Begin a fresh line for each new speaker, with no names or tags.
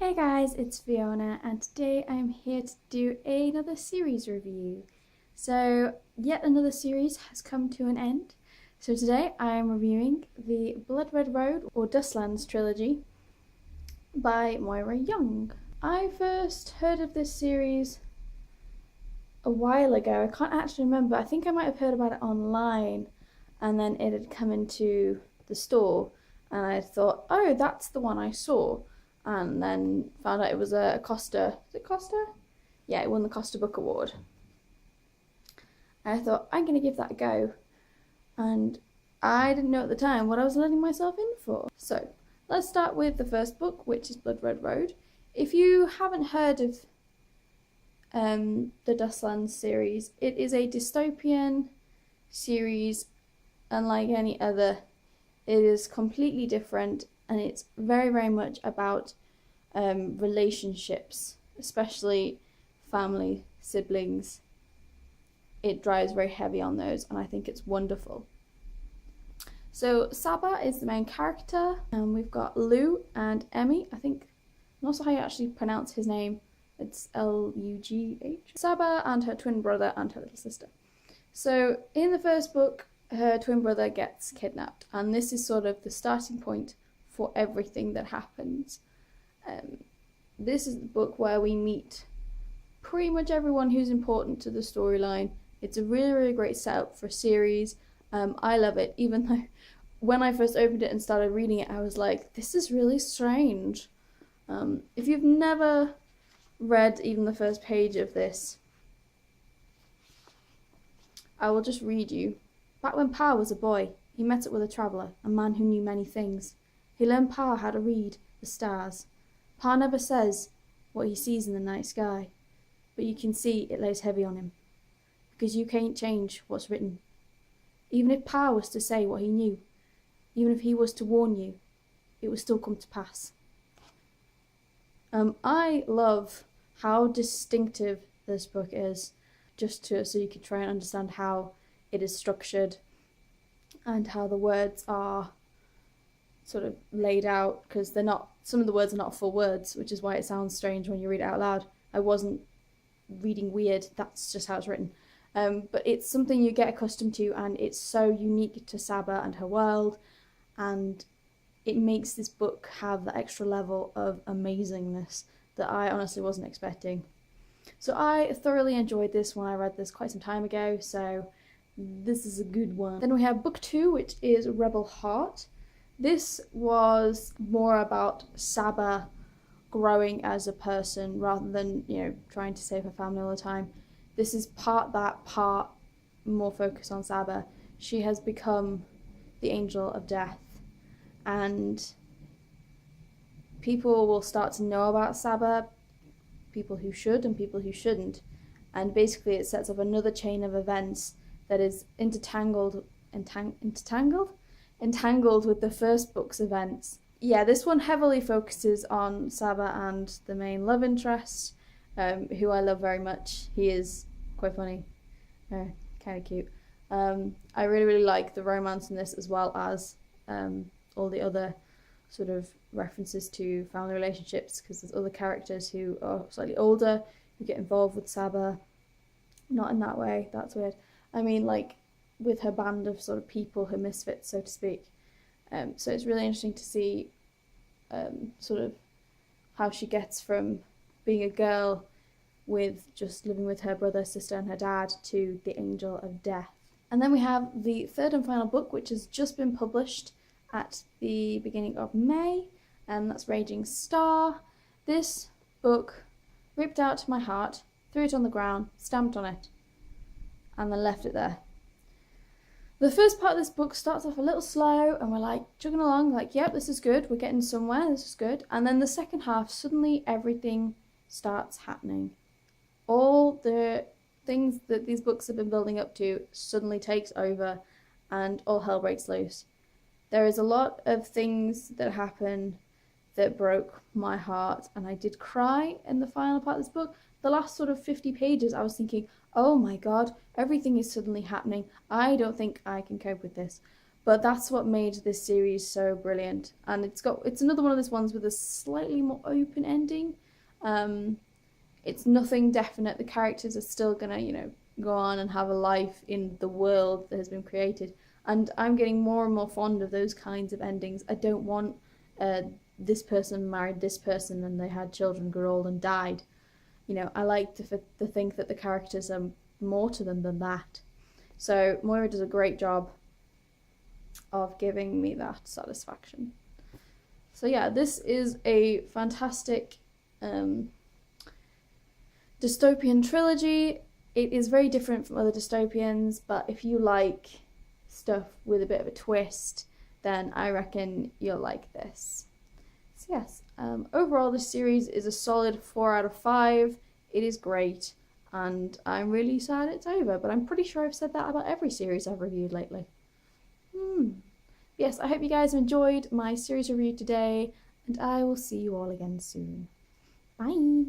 Hey guys, it's Fiona, and today I'm here to do another series review. So, yet another series has come to an end. So today I am reviewing the Blood Red Road or Dustlands trilogy by Moira Young. I first heard of this series a while ago. I can't actually remember. I think I might have heard about it online, and then it had come into the store, and I thought, oh, that's the one I saw. And then found out it was a Costa. Is it Costa? Yeah, it won the Costa Book Award. And I thought, I'm going to give that a go. And I didn't know at the time what I was letting myself in for. So, let's start with the first book, which is Blood Red Road. If you haven't heard of the Dustlands series, it is a dystopian series unlike any other. It is completely different, and it's very, very much about relationships, especially family, siblings. It drives very heavy on those, and I think it's wonderful. So Saba is the main character, and we've got Lou and Emmy. I'm not sure how you actually pronounce his name. It's Lugh. Saba and her twin brother and her little sister. So in the first book, her twin brother gets kidnapped, and this is sort of the starting point for everything that happens. This is the book where we meet pretty much everyone who's important to the storyline. It's a really, really great setup for a series. I love it, even though when I first opened it and started reading it, I was like, this is really strange. If you've never read even the first page of this, I will just read you. Back when Pa was a boy, he met up with a traveller, a man who knew many things. He learned Pa how to read the stars. Pa never says what he sees in the night sky, but you can see it lays heavy on him, because you can't change what's written. Even if Pa was to say what he knew, even if he was to warn you, it would still come to pass. I love how distinctive this book is, so you can try and understand how it is structured and how the words are sort of laid out, because some of the words are not full words, which is why it sounds strange when you read it out loud. I wasn't reading weird, that's just how it's written. But it's something you get accustomed to, and it's so unique to Saba and her world, and it makes this book have that extra level of amazingness that I honestly wasn't expecting. So I thoroughly enjoyed this when I read this quite some time ago, so this is a good one. Then we have book 2, which is Rebel Heart. This was more about Saba growing as a person rather than, trying to save her family all the time. This is part that, part more focused on Saba. She has become the angel of death, and people will start to know about Saba, people who should and people who shouldn't. And basically it sets up another chain of events that is entangled with the first book's events. Yeah, this one heavily focuses on Saba and the main love interest, who I love very much. He is quite funny, kind of cute. I really, really like the romance in this, as well as all the other sort of references to family relationships, because there's other characters who are slightly older who get involved with Saba. Not in that way, that's weird. I mean, like, with her band of sort of people, her misfits, so to speak. So it's really interesting to see sort of how she gets from being a girl with just living with her brother, sister and her dad to the angel of death. And then we have the third and final book, which has just been published at the beginning of May, and that's Raging Star. This book ripped out my heart, threw it on the ground, stamped on it, and then left it there. The first part of this book starts off a little slow, and we're like chugging along, like, yep, this is good, we're getting somewhere, this is good. And then the second half, suddenly everything starts happening. All the things that these books have been building up to suddenly takes over, and all hell breaks loose. There is a lot of things that happen that broke my heart, and I did cry in the final part of this book. The last sort of 50 pages, I was thinking, oh my god, everything is suddenly happening. I don't think I can cope with this. But that's what made this series so brilliant. And it's another one of those ones with a slightly more open ending. It's nothing definite. The characters are still gonna, go on and have a life in the world that has been created. And I'm getting more and more fond of those kinds of endings. I don't want this person married this person and they had children, grew old and died. I like to think that the characters are more to them than that. So Moira does a great job of giving me that satisfaction. So yeah, this is a fantastic dystopian trilogy. It is very different from other dystopians, but if you like stuff with a bit of a twist, then I reckon you'll like this. So yes, overall this series is a solid 4 out of 5. It is great, and I'm really sad it's over, but I'm pretty sure I've said that about every series I've reviewed lately. Yes, I hope you guys enjoyed my series review today, and I will see you all again soon. Bye!